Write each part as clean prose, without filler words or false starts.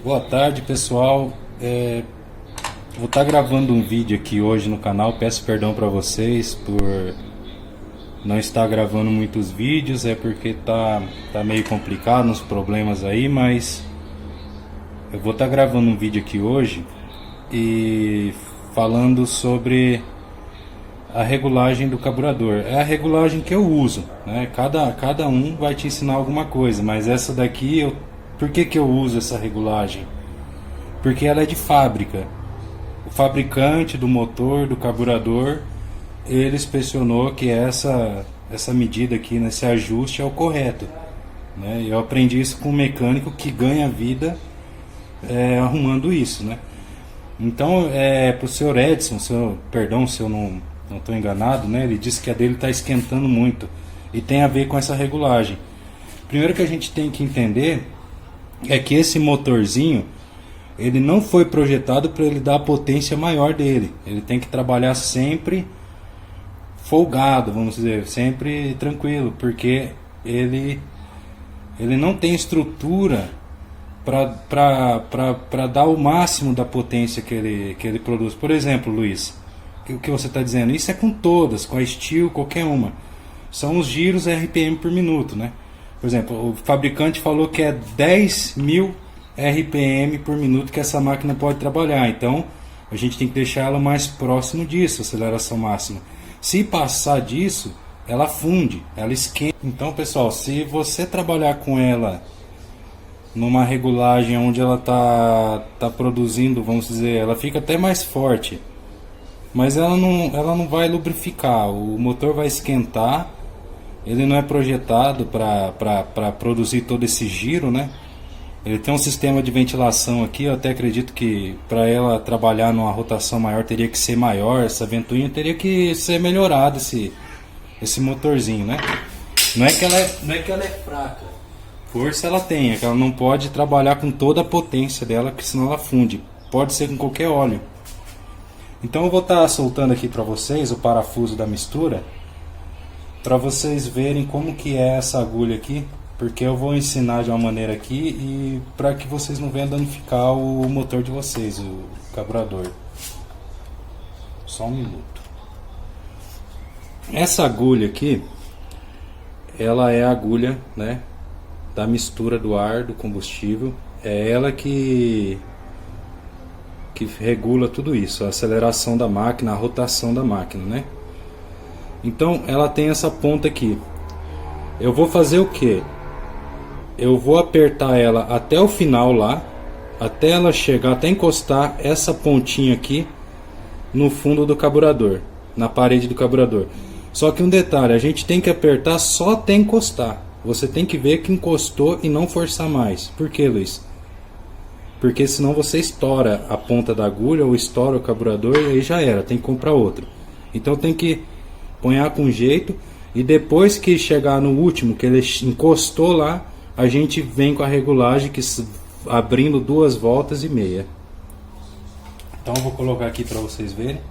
Boa tarde, pessoal. Vou estar gravando um vídeo aqui hoje no canal. Peço perdão para vocês por não estar gravando muitos vídeos, é porque tá meio complicado, uns problemas aí, mas eu vou estar gravando um vídeo aqui hoje e falando sobre a regulagem do carburador. É a regulagem que eu uso, né? Cada um vai te ensinar alguma coisa, mas essa daqui, por que eu uso essa regulagem? Porque ela é de fábrica. O fabricante do motor, do carburador, ele inspecionou que essa medida aqui, nesse ajuste, é o correto, né? Eu aprendi isso com um mecânico que ganha vida arrumando isso, né? Então, para o senhor Edson, perdão se eu não estou enganado, né? Ele disse que a dele está esquentando muito e tem a ver com essa regulagem. Primeiro que a gente tem que entender é que esse motorzinho, ele não foi projetado para ele dar a potência maior dele. Ele tem que trabalhar sempre folgado, vamos dizer, sempre tranquilo, porque ele não tem estrutura para dar o máximo da potência que ele produz. Por exemplo, Luiz, o que você está dizendo? Isso é com todas, com a Steel, qualquer uma. São os giros RPM por minuto, né? Por exemplo, o fabricante falou que é 10.000 RPM por minuto que essa máquina pode trabalhar. Então, a gente tem que deixar ela mais próximo disso, aceleração máxima. Se passar disso, ela funde, ela esquenta. Então, pessoal, se você trabalhar com ela numa regulagem onde ela tá produzindo, vamos dizer, ela fica até mais forte, mas ela não vai lubrificar, o motor vai esquentar. Ele não é projetado para produzir todo esse giro, né? Ele tem um sistema de ventilação aqui. Eu até acredito que para ela trabalhar numa rotação maior teria que ser maior, essa ventoinha teria que ser melhorada, esse motorzinho, né? Não é que ela é fraca, força ela tem, é que ela não pode trabalhar com toda a potência dela, porque senão ela funde. Pode ser com qualquer óleo. Então eu vou estar soltando aqui para vocês o parafuso da mistura, para vocês verem como que é essa agulha aqui, porque eu vou ensinar de uma maneira aqui e para que vocês não venham danificar o motor de vocês, o carburador. Só um minuto. Essa agulha aqui, ela é a agulha, né, da mistura do ar, do combustível. É ela que regula tudo isso, a aceleração da máquina, a rotação da máquina, né? Então ela tem essa ponta aqui. Eu vou fazer o que? Eu vou apertar ela até o final lá, até ela chegar, até encostar essa pontinha aqui no fundo do carburador, na parede do carburador. Só que um detalhe, a gente tem que apertar só até encostar. Você tem que ver que encostou e não forçar mais. Por que, Luiz? Porque senão você estoura a ponta da agulha ou estoura o carburador e aí já era, tem que comprar outro. Então tem que ponhar com jeito, e depois que chegar no último, que ele encostou lá, a gente vem com a regulagem que abrindo 2 voltas e meia. Então eu vou colocar aqui para vocês verem.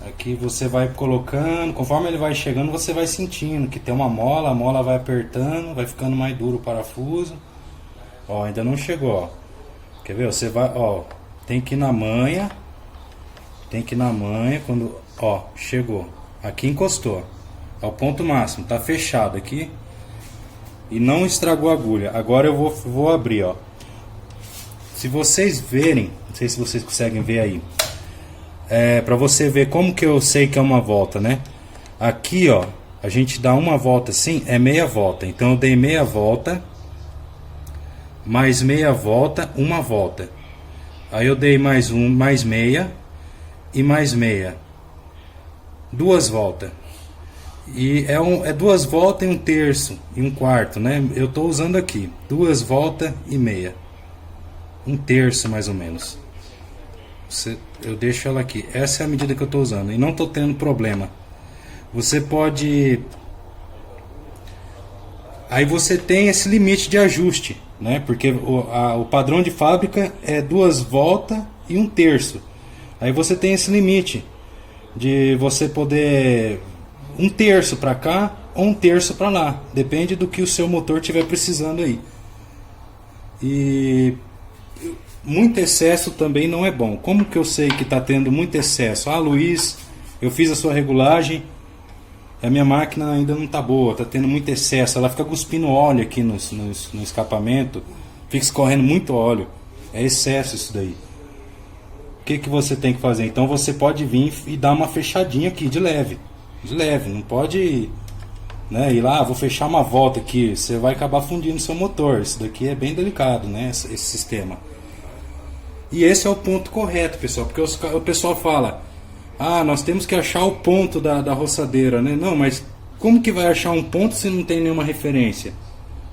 Aqui você vai colocando, conforme ele vai chegando, você vai sentindo que tem uma mola, a mola vai apertando, vai ficando mais duro o parafuso. Ó, ainda não chegou, ó. Quer ver? Você vai, ó, tem que ir na manha, quando, ó, chegou. Aqui encostou, é o ponto máximo, tá fechado aqui e não estragou a agulha. Agora eu vou abrir, ó. Se vocês verem, não sei se vocês conseguem ver aí. Para você ver como que eu sei que é uma volta, né? Aqui, ó, a gente dá uma volta assim, é meia volta. Então eu dei meia volta, mais meia volta, uma volta. Aí eu dei mais meia e mais meia. 2 voltas. E é 2 voltas e 1/3 e 1/4, né? Eu tô usando aqui 2 voltas e meia. 1/3 mais ou menos. Eu deixo ela aqui. Essa é a medida que eu estou usando e não estou tendo problema. Você pode... Aí você tem esse limite de ajuste, né? Porque o padrão de fábrica é 2 voltas e 1/3. Aí você tem esse limite. de você poder um terço para cá ou um terço para lá, depende do que o seu motor estiver precisando aí. E muito excesso também não é bom. Como que eu sei que está tendo muito excesso? Ah, Luiz, eu fiz a sua regulagem, a minha máquina ainda não está boa, está tendo muito excesso, ela fica cuspindo óleo aqui no escapamento, fica escorrendo muito óleo, é excesso isso daí. O que você tem que fazer? Então você pode vir e dar uma fechadinha aqui de leve, não pode, né, ir lá, vou fechar uma volta aqui, você vai acabar fundindo seu motor. Isso daqui é bem delicado, né, esse sistema. E esse é o ponto correto, pessoal, porque o pessoal fala: ah, nós temos que achar o ponto da roçadeira, né? Não, mas como que vai achar um ponto se não tem nenhuma referência?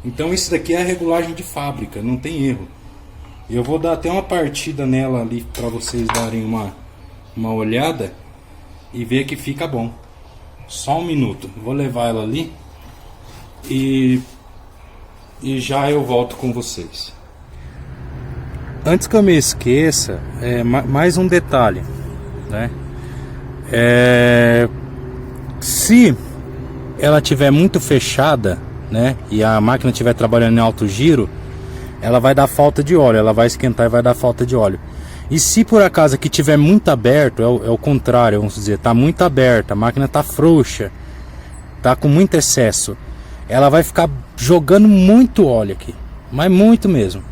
Então isso daqui é a regulagem de fábrica, não tem erro. Eu vou dar até uma partida nela ali para vocês darem uma olhada e ver que fica bom. Só um minuto, vou levar ela ali e já eu volto com vocês. Antes que eu me esqueça, mais um detalhe, né? Se ela tiver muito fechada, né, e a máquina estiver trabalhando em alto giro, ela vai dar falta de óleo, ela vai esquentar e vai dar falta de óleo. E se por acaso aqui tiver muito aberto, é o contrário, vamos dizer, tá muito aberta, a máquina tá frouxa, tá com muito excesso, ela vai ficar jogando muito óleo aqui, mas muito mesmo.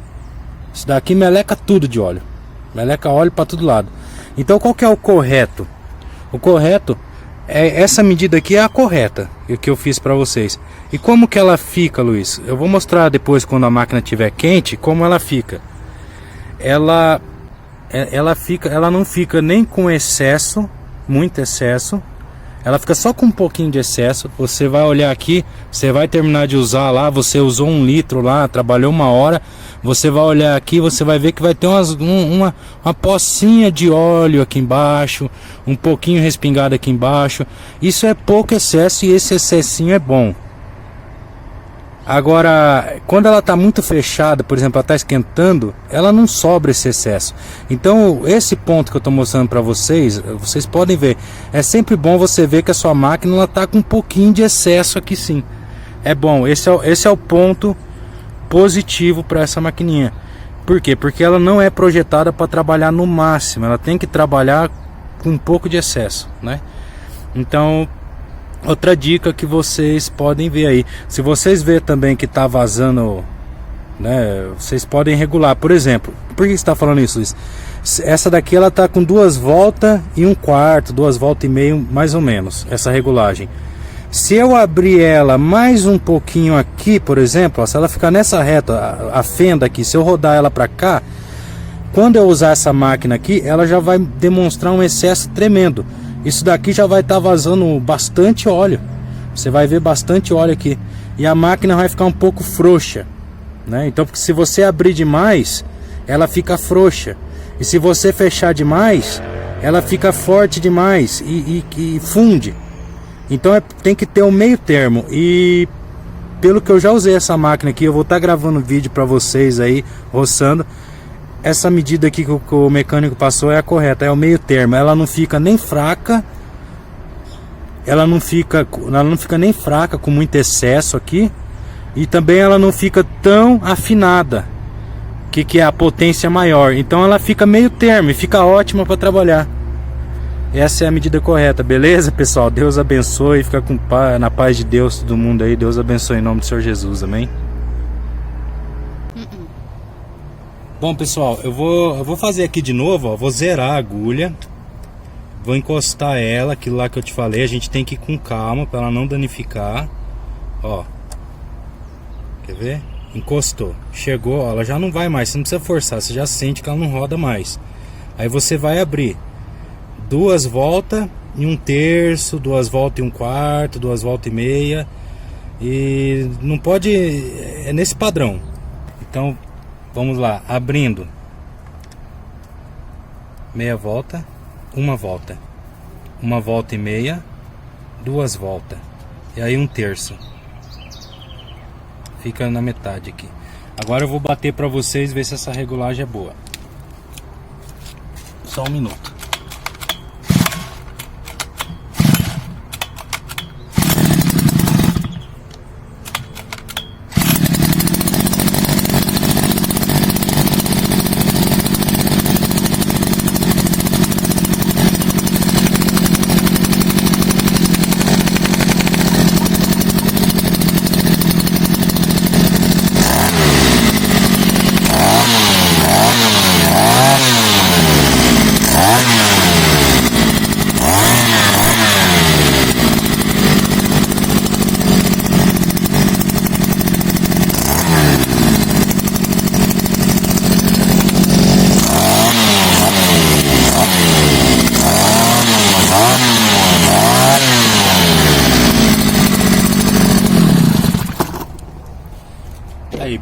Isso daqui meleca tudo de óleo, meleca óleo para todo lado. Então qual que é o correto? O correto é essa medida aqui, é a correta que eu fiz para vocês. E como que ela fica, Luiz? Eu vou mostrar depois, quando a máquina estiver quente, como ela fica. Ela não fica nem com excesso, muito excesso. Ela fica só com um pouquinho de excesso. Você vai olhar aqui, você vai terminar de usar lá, você usou 1 litro lá, trabalhou 1 hora. Você vai olhar aqui, você vai ver que vai ter uma pocinha de óleo aqui embaixo, um pouquinho respingado aqui embaixo. Isso é pouco excesso e esse excessinho é bom. Agora, quando ela está muito fechada, por exemplo, ela está esquentando, ela não sobra esse excesso. Então, esse ponto que eu estou mostrando para vocês, vocês podem ver. É sempre bom você ver que a sua máquina está com um pouquinho de excesso aqui, sim. É bom, esse é o ponto positivo para essa maquininha. Por quê? Porque ela não é projetada para trabalhar no máximo, ela tem que trabalhar com um pouco de excesso, né? Então, outra dica que vocês podem ver aí, se vocês ver também que está vazando, né, vocês podem regular. Por exemplo, por que você está falando isso, Luiz? Essa daqui ela está com 2 voltas e 1/4, 2 voltas e meio, mais ou menos, essa regulagem. Se eu abrir ela mais um pouquinho aqui, por exemplo, ó, se ela ficar nessa reta, a fenda aqui, se eu rodar ela para cá, quando eu usar essa máquina aqui, ela já vai demonstrar um excesso tremendo. Isso daqui já vai estar vazando bastante óleo. Você vai ver bastante óleo aqui. E a máquina vai ficar um pouco frouxa, né? Então, porque se você abrir demais, ela fica frouxa. E se você fechar demais, ela fica forte demais e funde. Então tem que ter um meio termo. E pelo que eu já usei essa máquina aqui, eu vou estar gravando vídeo para vocês aí, roçando. Essa medida aqui que o mecânico passou é a correta, é o meio termo. Ela não fica nem fraca, ela não fica nem fraca com muito excesso aqui, e também ela não fica tão afinada, que é a potência maior. Então ela fica meio termo e fica ótima para trabalhar. Essa é a medida correta, beleza, pessoal? Deus abençoe, fica na paz de Deus todo mundo aí. Deus abençoe em nome do Senhor Jesus, amém? Bom, pessoal, eu vou fazer aqui de novo, ó, vou zerar a agulha, vou encostar ela, aquilo lá que eu te falei, a gente tem que ir com calma para ela não danificar, ó, quer ver? Encostou, chegou, ó, ela já não vai mais, você não precisa forçar, você já sente que ela não roda mais. Aí você vai abrir 2 voltas e 1/3, 2 voltas e 1/4, 2 voltas e meia, e não pode, é nesse padrão. Então vamos lá, abrindo meia volta, 1 volta, 1 volta e meia, 2 voltas, e aí 1/3, fica na metade aqui. Agora eu vou bater para vocês ver se essa regulagem é boa. Só um minuto.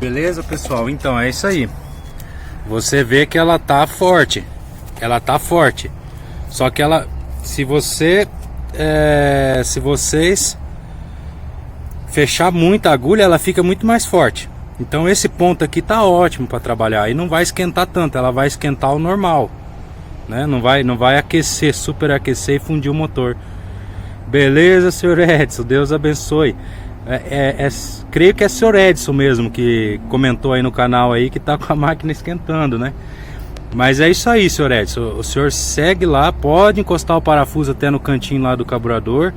Beleza, pessoal? Então é isso aí. Você vê que ela tá forte. Ela tá forte. Só que ela, se vocês fechar muito a agulha, ela fica muito mais forte. Então esse ponto aqui tá ótimo para trabalhar. E não vai esquentar tanto, ela vai esquentar o normal, né? Não vai aquecer, superaquecer e fundir o motor. Beleza, senhor Edson, Deus abençoe. Creio que é o senhor Edson mesmo que comentou aí no canal aí que tá com a máquina esquentando, né? Mas é isso aí, senhor Edson. O senhor segue lá, pode encostar o parafuso até no cantinho lá do carburador,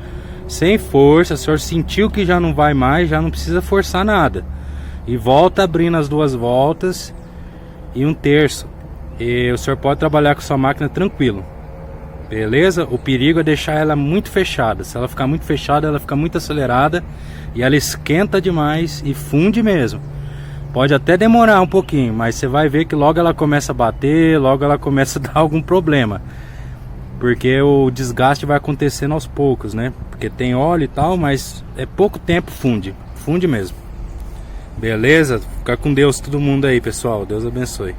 sem força. O senhor sentiu que já não vai mais, já não precisa forçar nada. E volta abrindo as 2 voltas e 1/3. E o senhor pode trabalhar com sua máquina tranquilo. Beleza? O perigo é deixar ela muito fechada. Se ela ficar muito fechada, ela fica muito acelerada e ela esquenta demais e funde mesmo. Pode até demorar um pouquinho, mas você vai ver que logo ela começa a bater, logo ela começa a dar algum problema. Porque o desgaste vai acontecendo aos poucos, né? Porque tem óleo e tal, mas é pouco tempo funde. Funde mesmo. Beleza? Fica com Deus todo mundo aí, pessoal. Deus abençoe.